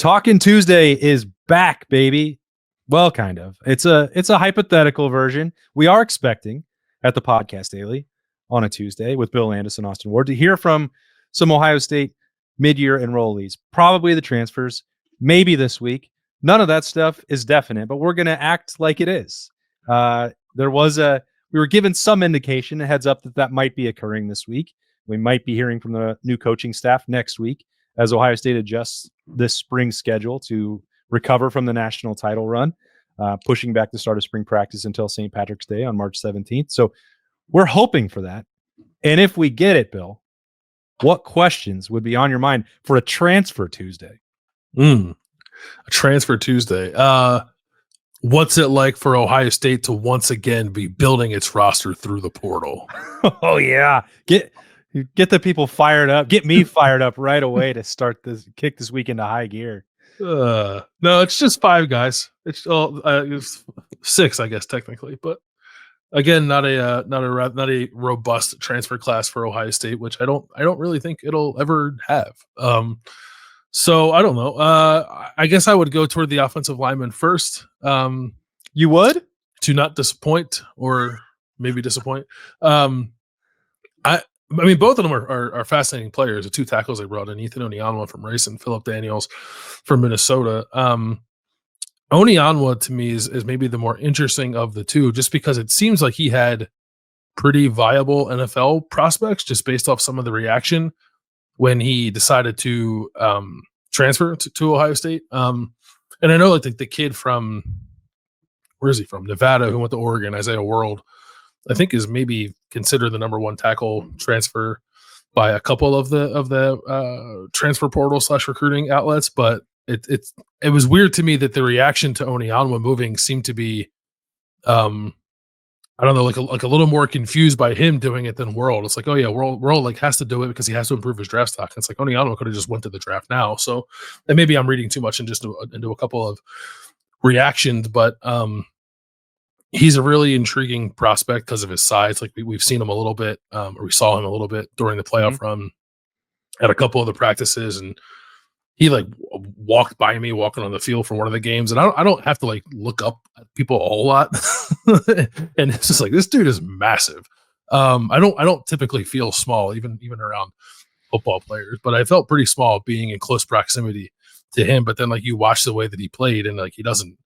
Talking Tuesday is back, baby. Well, kind of. It's a hypothetical version. We are expecting at the Podcast Daily on a Tuesday with Bill Landis and Austin Ward to hear from some Ohio State mid-year enrollees, probably the transfers, maybe this week. None of that stuff is definite, but we're going to act like it is. We were given some indication, a heads up that might be occurring this week. We might be hearing from the new coaching staff next week as Ohio State adjusts this spring schedule to recover from the national title run, pushing back the start of spring practice until St. Patrick's Day on March 17th. So we're hoping for that. And if we get it, Bill, what questions would be on your mind for a Transfer Tuesday? A Transfer Tuesday. What's it like for Ohio State to once again be building its roster through the portal? Oh, yeah. Get the people fired up. Get me fired up right away to kick this week into high gear. No, it's just 5 guys. It's 6, I guess, technically, but again, not a robust transfer class for Ohio State, which I don't really think it'll ever have. So I don't know. I guess I would go toward the offensive lineman first. You would? To not disappoint or maybe disappoint. I mean, both of them are fascinating players. The 2 tackles they brought in, Ethan Onyanwa from Rice and Phillip Daniels from Minnesota. Onyanwa, to me, is maybe the more interesting of the 2, just because it seems like he had pretty viable NFL prospects just based off some of the reaction when he decided to transfer to Ohio State. And I know like the kid from, where is he from? Nevada, who went to Oregon, Isaiah World, I think is maybe considered the number 1 tackle transfer by a couple of the transfer portal / recruiting outlets. But it was weird to me that the reaction to Onyanwa moving seemed to be, I don't know, like a little more confused by him doing it than World. It's like, oh yeah, World like has to do it because he has to improve his draft stock. It's like Onyanwa could have just went to the draft now. So, and maybe I'm reading too much into a couple of reactions, but he's a really intriguing prospect because of his size. Like we've seen him a little bit, or we saw him a little bit during the playoff run at a couple of the practices, and he like walked by me walking on the field for one of the games, and I don't have to like look up at people a whole lot, and it's just like this dude is massive. I don't typically feel small even around football players, but I felt pretty small being in close proximity to him. But then like you watch the way that he played, and like he doesn't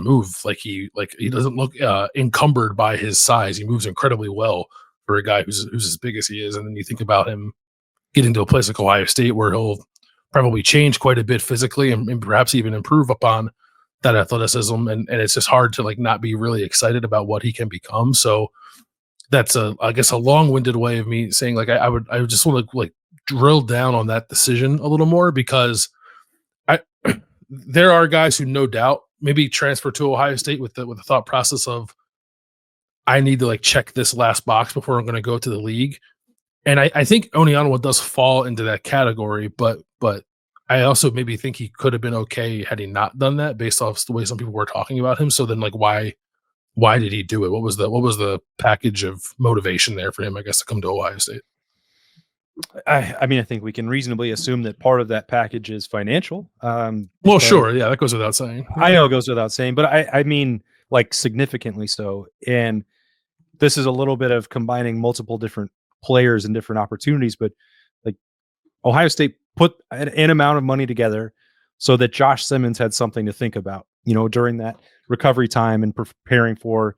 move he doesn't look encumbered by his size. He moves incredibly well for a guy who's as big as he is. And then you think about him getting to a place like Ohio State where he'll probably change quite a bit physically and perhaps even improve upon that athleticism. And it's just hard to like not be really excited about what he can become. So that's I guess a long-winded way of me saying like I would just want to like drill down on that decision a little more, because there are guys who no doubt maybe transfer to Ohio State with the thought process of, I need to like check this last box before I'm going to go to the league. And I think Onyanwa does fall into that category, but I also maybe think he could have been okay had he not done that based off the way some people were talking about him. So then like, why did he do it? What was the package of motivation there for him, I guess, to come to Ohio State? I mean, I think we can reasonably assume that part of that package is financial. Well, sure. Yeah, that goes without saying. I know it goes without saying, but I mean, like significantly so. And this is a little bit of combining multiple different players and different opportunities, but like Ohio State put an amount of money together so that Josh Simmons had something to think about, during that recovery time and preparing for,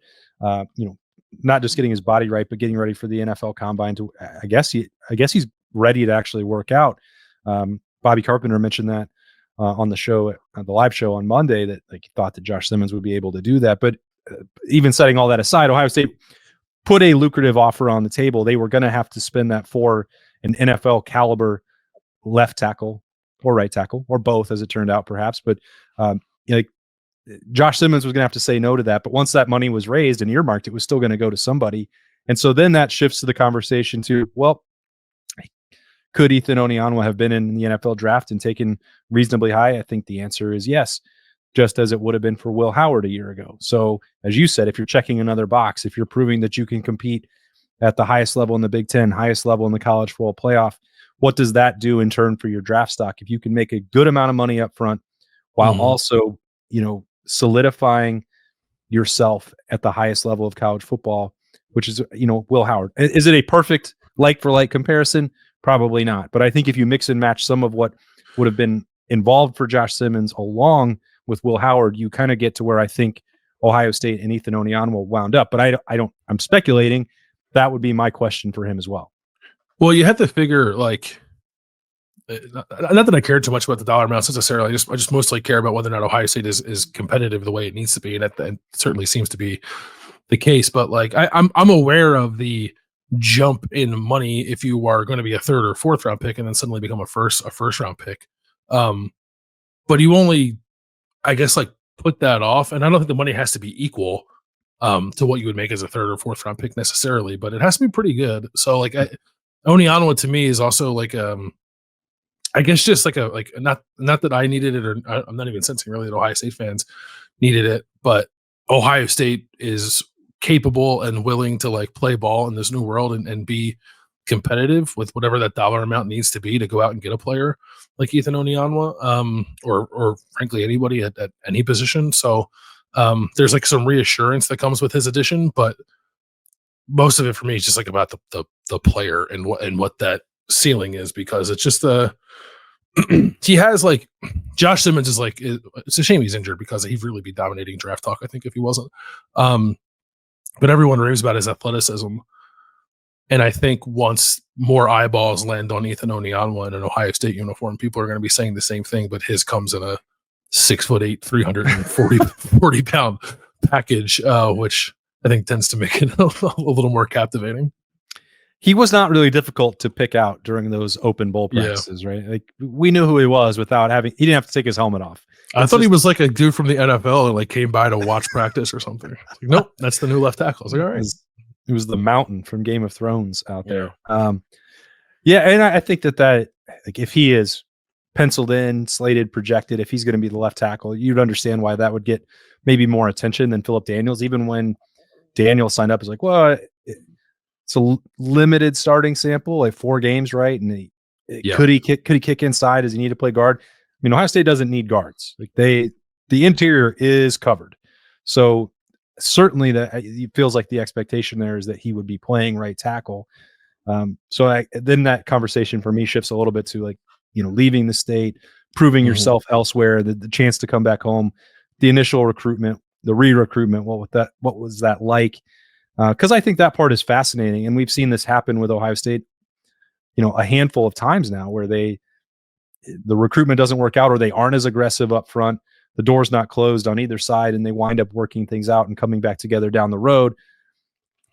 not just getting his body right, but getting ready for the NFL Combine. I guess he's ready to actually work out. Bobby Carpenter mentioned that on the show, the live show on Monday, that like he thought that Josh Simmons would be able to do that. But even setting all that aside, Ohio State put a lucrative offer on the table. They were going to have to spend that for an NFL caliber left tackle or right tackle, or both, as it turned out, perhaps. But Josh Simmons was going to have to say no to that. But once that money was raised and earmarked, it was still going to go to somebody. And so then that shifts to the conversation to, well, could Ethan Onyanwa have been in the NFL draft and taken reasonably high? I think the answer is yes, just as it would have been for Will Howard a year ago. So as you said, if you're checking another box, if you're proving that you can compete at the highest level in the Big Ten, highest level in the college football playoff, what does that do in turn for your draft stock? If you can make a good amount of money up front while also, solidifying yourself at the highest level of college football, which is, Will Howard. Is it a perfect like for like comparison? Probably not. But I think if you mix and match some of what would have been involved for Josh Simmons along with Will Howard, you kind of get to where I think Ohio State and Ethan Onyanwa wound up. But I'm speculating. That would be my question for him as well. Well, you have to figure, like, not that I care too much about the dollar amounts necessarily. I just mostly care about whether or not Ohio State is competitive the way it needs to be, and that certainly seems to be the case. But like, I'm aware of the jump in money if you are going to be a third or fourth round pick and then suddenly become a first round pick. But you only, I guess, like, put that off, and I don't think the money has to be equal to what you would make as a third or fourth round pick necessarily, but it has to be pretty good. So like, Onyanwa to me is also like, I guess just like not that I needed it, or I'm not even sensing really that Ohio State fans needed it, but Ohio State is capable and willing to like play ball in this new world and be competitive with whatever that dollar amount needs to be to go out and get a player like Ethan Onyanwa, or frankly anybody at any position. So there's like some reassurance that comes with his addition, but most of it for me is just like about the player and what that ceiling is, because it's just he has like, Josh Simmons is like, it's a shame he's injured because he'd really be dominating draft talk, I think, if he wasn't. But everyone raves about his athleticism. And I think once more eyeballs land on Ethan Onyanwa in an Ohio State uniform, people are going to be saying the same thing, but his comes in a 6'8", 340 pound package, which I think tends to make it a little more captivating. He was not really difficult to pick out during those open bowl practices, right? Like, we knew who he was he didn't have to take his helmet off. I thought he was like a dude from the NFL and like came by to watch practice or something. Like, nope, that's the new left tackle. I was like, all right. It was the mountain from Game of Thrones out there. And I think that like, if he is penciled in, slated, projected, if he's going to be the left tackle, you'd understand why that would get maybe more attention than Philip Daniels. Even when Daniels signed up, it's like, well, it's a limited starting sample, like 4 games, right? And could he kick inside? Does he need to play guard? I mean, Ohio State doesn't need guards. Like, the interior is covered. So certainly it feels like the expectation there is that he would be playing right tackle. So then that conversation for me shifts a little bit to like, leaving the state, proving yourself elsewhere, the chance to come back home, the initial recruitment, the re-recruitment. What was that like? Because I think that part is fascinating, and we've seen this happen with Ohio State, a handful of times now, where the recruitment doesn't work out, or they aren't as aggressive up front. The door's not closed on either side, and they wind up working things out and coming back together down the road.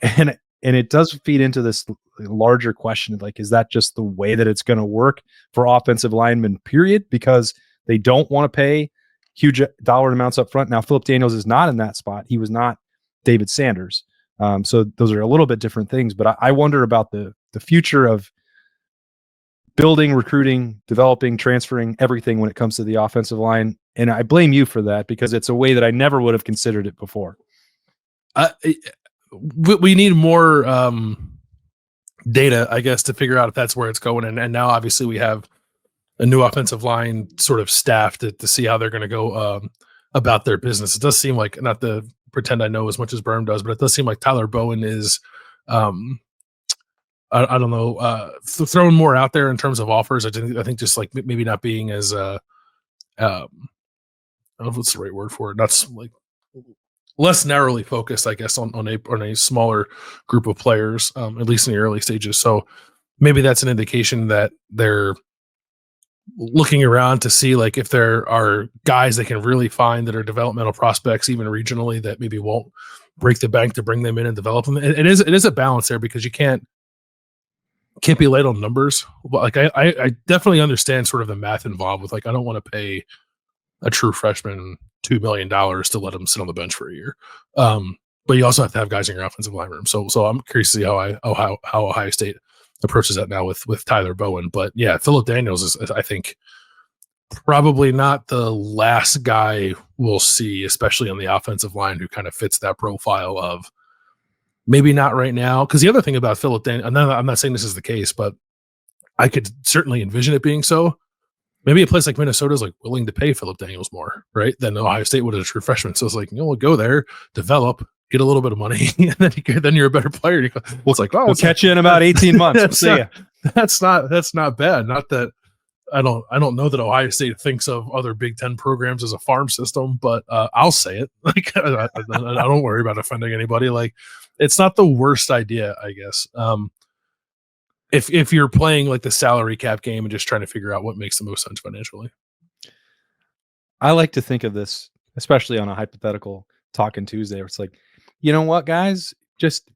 And it does feed into this larger question of like, is that just the way that it's going to work for offensive linemen, period? Because they don't want to pay huge dollar amounts up front. Now, Philip Daniels is not in that spot. He was not David Sanders. So those are a little bit different things, but I wonder about the future of building, recruiting, developing, transferring, everything when it comes to the offensive line. And I blame you for that, because it's a way that I never would have considered it before. We need more data, I guess, to figure out if that's where it's going. And now obviously we have a new offensive line sort of staff to see how they're going to go about their business. It does seem like, not to pretend I know as much as Berm does, but it does seem like Tyler Bowen is, I don't know, throwing more out there in terms of offers. I think just like maybe not being as, I don't know if it's the right word for it. Not like less narrowly focused, I guess, on a smaller group of players, at least in the early stages. So maybe that's an indication that they're looking around to see like if there are guys they can really find that are developmental prospects, even regionally, that maybe won't break the bank to bring them in and develop them. It is a balance there, because you can't be late on numbers. But like I definitely understand sort of the math involved with like, I don't want to pay a true freshman $2 million to let him sit on the bench for a year. But you also have to have guys in your offensive line room. So I'm curious to see how Ohio State approaches that now with Tyler Bowen. But yeah, Philip Daniels is, I think, probably not the last guy we'll see, especially on the offensive line, who kind of fits that profile of maybe not right now. Because the other thing about Philip Daniels, I'm not saying this is the case, but I could certainly envision it being so. Maybe a place like Minnesota is like willing to pay Philip Daniels more, right, than Ohio State would as a true freshman. So it's like, we'll go there, develop, get a little bit of money, and then you're a better player. It's like, we'll catch you in about 18 months. We'll see ya. That's not bad. Not that I don't know that Ohio State thinks of other Big Ten programs as a farm system, but I'll say it. Like I don't worry about offending anybody. Like it's not the worst idea, I guess. If you're playing like the salary cap game and just trying to figure out what makes the most sense financially. I like to think of this, especially on a hypothetical Talking Tuesday, where it's like, you know what, guys, just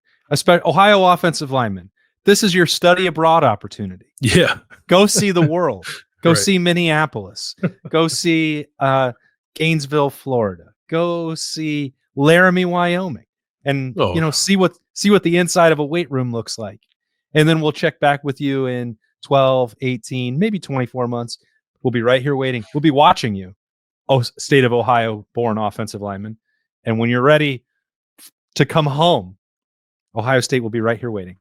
Ohio offensive linemen. This is your study abroad opportunity. Yeah. Go see the world. Go Right. see Minneapolis. Go see Gainesville, Florida. Go see Laramie, Wyoming. And see what the inside of a weight room looks like. And then we'll check back with you in 12, 18, maybe 24 months. We'll be right here waiting. We'll be watching you. Oh, state of Ohio born offensive lineman. And when you're ready to come home, Ohio State will be right here waiting.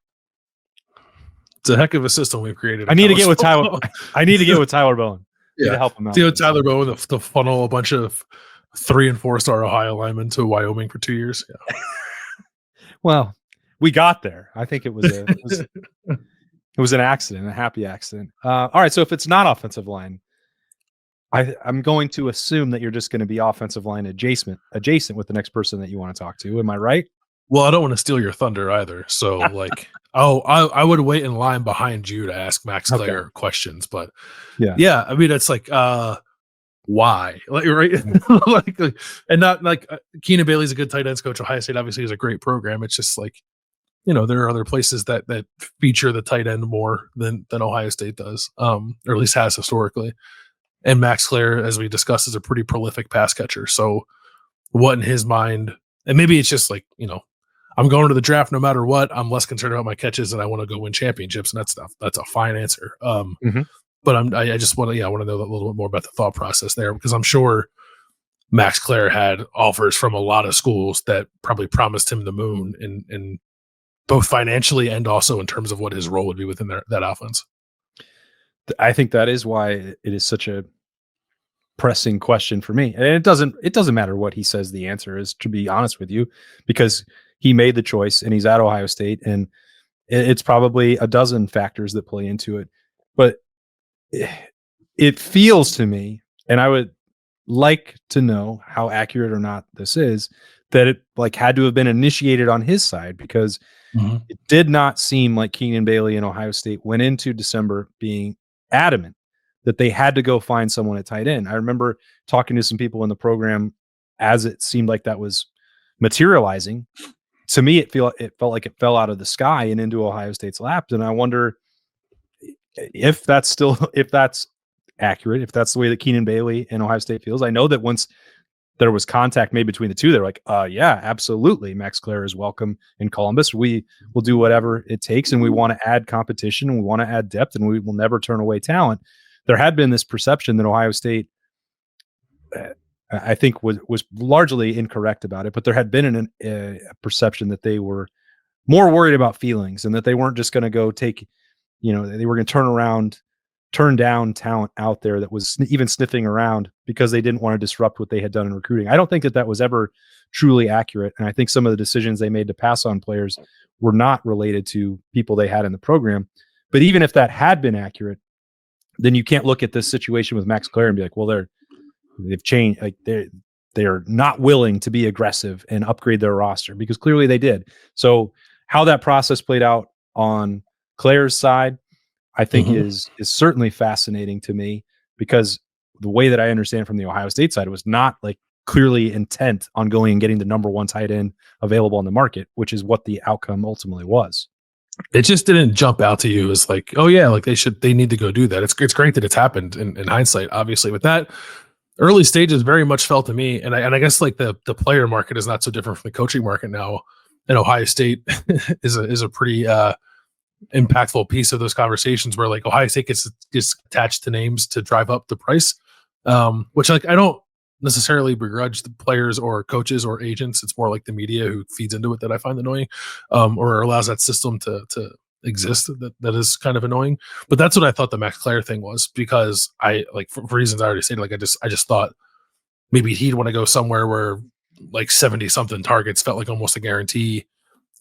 It's a heck of a system we've created. I need to get with Tyler. I need to get with Tyler Bowen. Yeah, to help him out. Tyler Bowen to funnel a bunch of 3- and 4-star Ohio linemen to Wyoming for 2 years. Yeah. Well, we got there. I think it was an accident, a happy accident. All right. So if it's not offensive line, I'm going to assume that you're just going to be offensive line adjacent with the next person that you want to talk to. Am I right? Well, I don't want to steal your thunder either. So like, I would wait in line behind you to ask Maxx Clare questions, but yeah. I mean, it's like, why? Like, right? like, and not like Keenan Bailey's a good tight ends coach. Ohio State obviously is a great program. It's just like, there are other places that feature the tight end more than Ohio State does, or at least has historically. And Maxx Clare, as we discussed, is a pretty prolific pass catcher. So what in his mind, and maybe it's just like, I'm going to the draft no matter what. I'm less concerned about my catches and I want to go win championships. And that's a fine answer. But I just want to, I want to know a little bit more about the thought process there, because I'm sure Maxx Clare had offers from a lot of schools that probably promised him the moon and both financially and also in terms of what his role would be within that offense. I think that is why it is such a pressing question for me. And it doesn't matter what he says the answer is, to be honest with you, because he made the choice and he's at Ohio State, and it's probably a dozen factors that play into it. But it feels to me, and I would like to know how accurate or not this is, that it like had to have been initiated on his side, because it did not seem like Keenan Bailey and Ohio State went into December being adamant that they had to go find someone at tight end. I remember talking to some people in the program as it seemed like that was materializing. To me, it felt like it fell out of the sky and into Ohio State's lap. And I wonder if that's accurate, if that's the way that Keenan Bailey and Ohio State feels. I know that once there was contact made between the two, they're like, yeah, absolutely. Maxx Clare is welcome in Columbus. We will do whatever it takes, and we want to add competition, and we want to add depth, and we will never turn away talent. There had been this perception that Ohio State, I think, was largely incorrect about it, but there had been a perception that they were more worried about feelings and that they weren't just going to go take, they were going to turn down talent out there that was even sniffing around because they didn't want to disrupt what they had done in recruiting. I don't think that was ever truly accurate. And I think some of the decisions they made to pass on players were not related to people they had in the program. But even if that had been accurate, then you can't look at this situation with Maxx Clare and be like, well, they've changed. Like they are not willing to be aggressive and upgrade their roster, because clearly they did. So how that process played out on Clare's side, I think is certainly fascinating to me, because the way that I understand from the Ohio State side, it was not like clearly intent on going and getting the number one tight end available on the market, which is what the outcome ultimately was. It just didn't jump out to you as like, oh yeah, like they need to go do that. It's great that it's happened in hindsight, obviously, but that early stages very much felt to me. And I guess like the player market is not so different from the coaching market now. And Ohio State is a pretty, impactful piece of those conversations where like Ohio State gets attached to names to drive up the price, which like I don't necessarily begrudge the players or coaches or agents. It's more like the media who feeds into it that I find annoying, or allows that system to exist that is kind of annoying. But that's what I thought the Maxx Clare thing was, because I like for reasons I already stated, like I just thought maybe he'd want to go somewhere where like 70 something targets felt like almost a guarantee,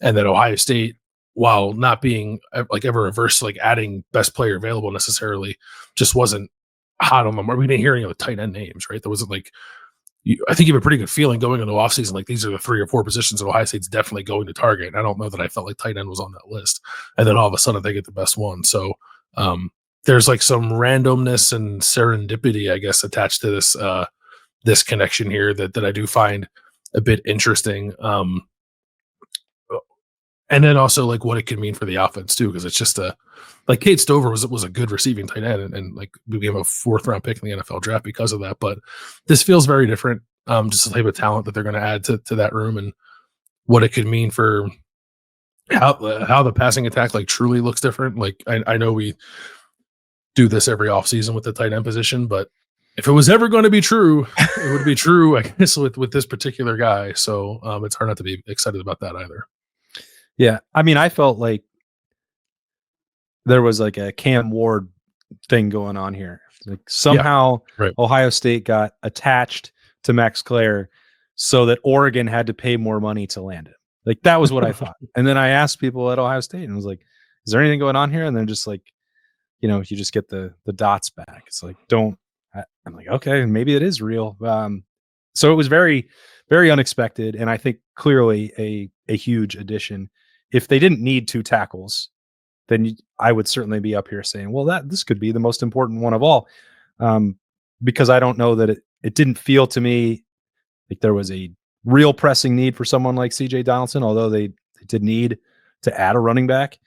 and that Ohio State, while not being like ever averse to like adding best player available necessarily, just wasn't hot on them. We didn't hear any of the tight end names, right? There wasn't like, I think you have a pretty good feeling going into the offseason, like these are the 3 or 4 positions that Ohio State's definitely going to target. And I don't know that I felt like tight end was on that list. And then all of a sudden they get the best one. So there's like some randomness and serendipity, I guess, attached to this this connection here that I do find a bit interesting. And then also like what it could mean for the offense too, because it's just like Cade Stover was a good receiving tight end, and like we gave him a 4th round pick in the NFL draft because of that. But this feels very different. Just the type of talent that they're going to add to that room, and what it could mean for how the passing attack like truly looks different. Like I know we do this every offseason with the tight end position, but if it was ever going to be true, it would be true, I guess, with this particular guy. So it's hard not to be excited about that either. Yeah, I mean, I felt like there was like a Cam Ward thing going on here. Like somehow Ohio State got attached to Maxx Clare so that Oregon had to pay more money to land it. Like that was what I thought. And then I asked people at Ohio State and was like, is there anything going on here? And they're just like, you know, you just get the dots back. It's like, I'm like, okay, maybe it is real. So it was very, very unexpected. And I think clearly a huge addition. If they didn't need 2 tackles, then I would certainly be up here saying, well, this could be the most important one of all. Because I don't know that it didn't feel to me like there was a real pressing need for someone like CJ Donaldson, although they did need to add a running back.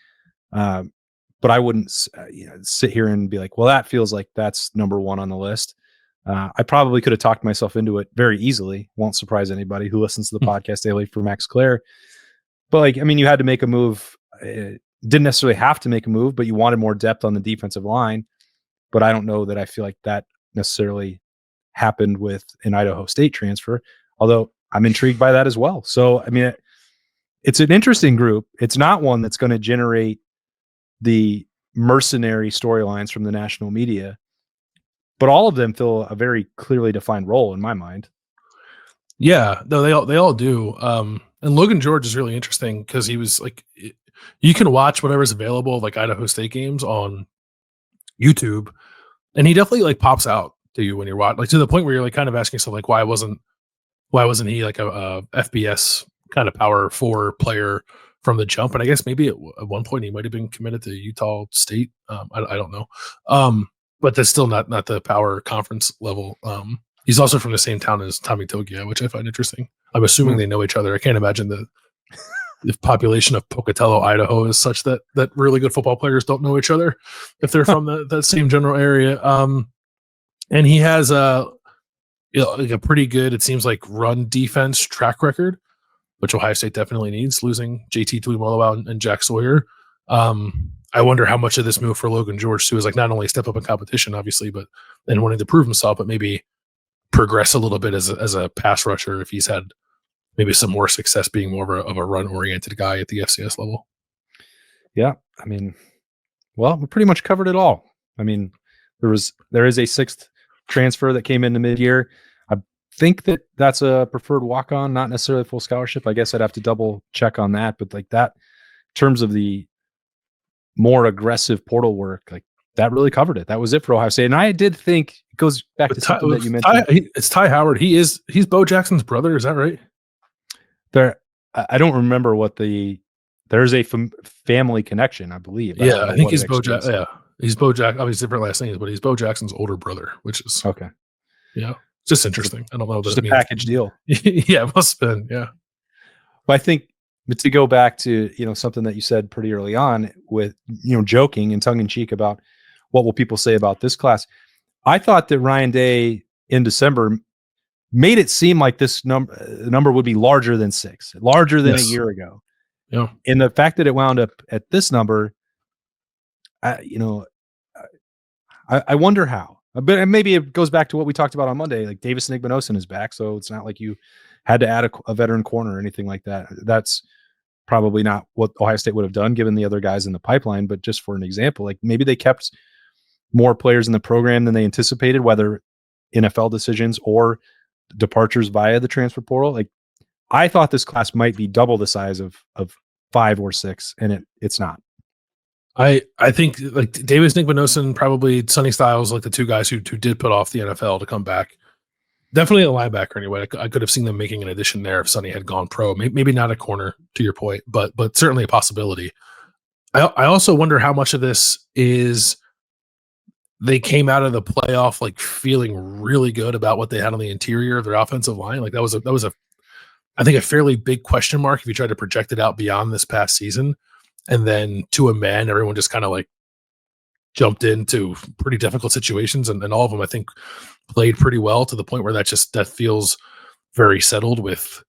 But I wouldn't sit here and be like, well, that feels like that's number 1 on the list. I probably could have talked myself into it very easily. Won't surprise anybody who listens to the podcast daily for Maxx Clare. But like, I mean, you had to make a move. Didn't necessarily have to make a move, but you wanted more depth on the defensive line. But I don't know that I feel like that necessarily happened with an Idaho State transfer, although I'm intrigued by that as well. So, I mean, it's an interesting group. It's not one that's going to generate the mercenary storylines from the national media, but all of them fill a very clearly defined role in my mind. Yeah, no, they all do. And Logan George is really interesting because he was like, you can watch whatever's available, like Idaho State games on YouTube, and he definitely like pops out to you when you're watching, like to the point where you're like kind of asking yourself like, why wasn't he like a FBS kind of power 4 player from the jump? And I guess maybe at one point he might have been committed to Utah State. I don't know, but that's still not the power conference level. He's also from the same town as Tommy Togia, which I find interesting. I'm assuming they know each other. I can't imagine the population of Pocatello, Idaho is such that really good football players don't know each other if they're from that same general area. And he has like a pretty good, it seems like, run defense track record, which Ohio State definitely needs, losing JT Tuimoloau and Jack Sawyer. I wonder how much of this move for Logan George too is like not only step up in competition, obviously, but then wanting to prove himself, but maybe progress a little bit as a pass rusher if he's had maybe some more success being more of a run-oriented guy at the FCS level. Yeah, I mean, well, we pretty much covered it all. I mean, there is a 6th transfer that came into mid-year. I think that's a preferred walk-on, not necessarily full scholarship. I guess I'd have to double check on that, but like that, in terms of the more aggressive portal work, like that really covered it. That was it for Ohio State. And I did think it goes back to something that you mentioned. It's Ty Howard. He's Bo Jackson's brother. Is that right? I don't remember what there's a family connection, I believe. Yeah, I think he's Bo Jackson. Yeah, he's Bo Jackson. Obviously different last names, but he's Bo Jackson's older brother, which is okay. Yeah, just interesting. I don't know. Just a package deal. Yeah, it must have been. Yeah. But I think, but to go back to, something that you said pretty early on with, joking and tongue in cheek about what will people say about this class. I thought that Ryan Day in December made it seem like this number would be larger than 6, larger than a year ago. Yeah. And the fact that it wound up at this number, I wonder how. But maybe it goes back to what we talked about on Monday. Like Davis Nigbanosin is back, so it's not like you had to add a veteran corner or anything like that. That's probably not what Ohio State would have done given the other guys in the pipeline, but just for an example, like maybe they kept more players in the program than they anticipated, whether NFL decisions or departures via the transfer portal. Like I thought this class might be double the size of 5 or 6, and it's not. I think like Davis Nick-Vanosen, probably Sonny Styles, like the two guys who did put off the NFL to come back. Definitely a linebacker anyway. I could have seen them making an addition there if Sonny had gone pro. Maybe not a corner, to your point, but certainly a possibility. I also wonder how much of this is they came out of the playoff like feeling really good about what they had on the interior of their offensive line. Like that was a I think a fairly big question mark if you try to project it out beyond this past season. And then to a man, everyone just kind of like jumped into pretty difficult situations, and all of them I think played pretty well to the point where that feels very settled with,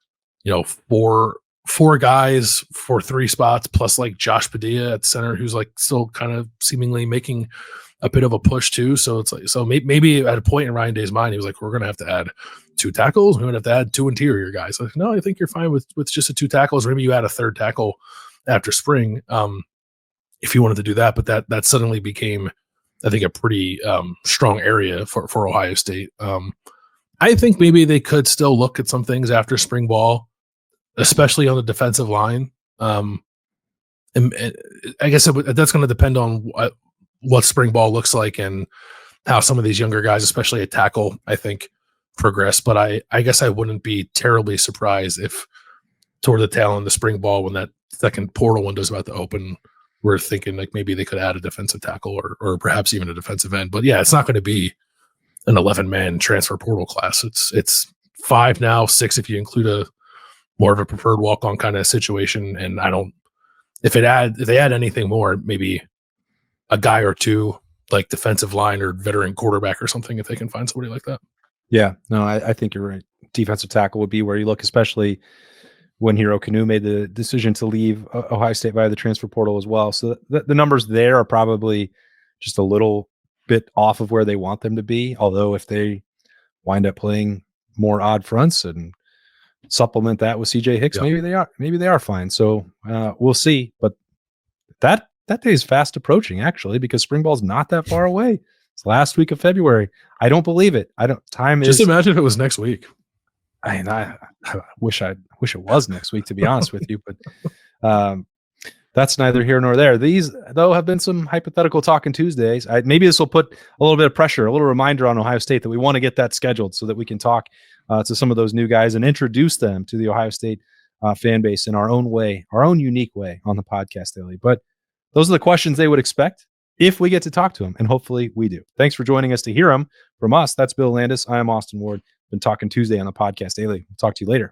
four guys for 3 spots plus like Josh Padilla at center, who's like still kind of seemingly making a bit of a push too. So it's like, maybe at a point in Ryan Day's mind, he was like, we're going to have to add 2 tackles. We're going to have to add 2 interior guys. Like, no, I think you're fine with just the 2 tackles. Or maybe you add a 3rd tackle after spring. If you wanted to do that, but that suddenly became, I think, a pretty strong area for Ohio State. I think maybe they could still look at some things after spring ball, especially on the defensive line. And I guess that's going to depend on what spring ball looks like and how some of these younger guys, especially at tackle, I think, progress. But I guess I wouldn't be terribly surprised if toward the tail end of the spring ball, when that second portal window is about to open, we're thinking like maybe they could add a defensive tackle or perhaps even a defensive end. But yeah, it's not going to be an 11-man transfer portal class. It's 5 now, 6 if you include a more of a preferred walk-on kind of situation. And if they add anything more, maybe a guy or 2 like defensive line or veteran quarterback or something, if they can find somebody like that. Yeah, no, I think you're right. Defensive tackle would be where you look, especially when Hero Kanu made the decision to leave Ohio State via the transfer portal as well. So the numbers there are probably just a little bit off of where they want them to be. Although if they wind up playing more odd fronts and supplement that with CJ Hicks, maybe they are fine. So we'll see. But that day is fast approaching, actually, because spring ball's not that far away. It's last week of February. I don't believe it. Just imagine if it was next week. I wish it was next week, to be honest with you, but that's neither here nor there. These, though, have been some hypothetical Talking Tuesdays. Maybe this will put a little bit of pressure, a little reminder on Ohio State that we want to get that scheduled so that we can talk to some of those new guys and introduce them to the Ohio State fan base in our own way, our own unique way on the podcast daily. But those are the questions they would expect if we get to talk to them, and hopefully we do. Thanks for joining us to hear them from us. That's Bill Landis. I am Austin Ward. Been Talking Tuesday on the podcast daily. We'll talk to you later.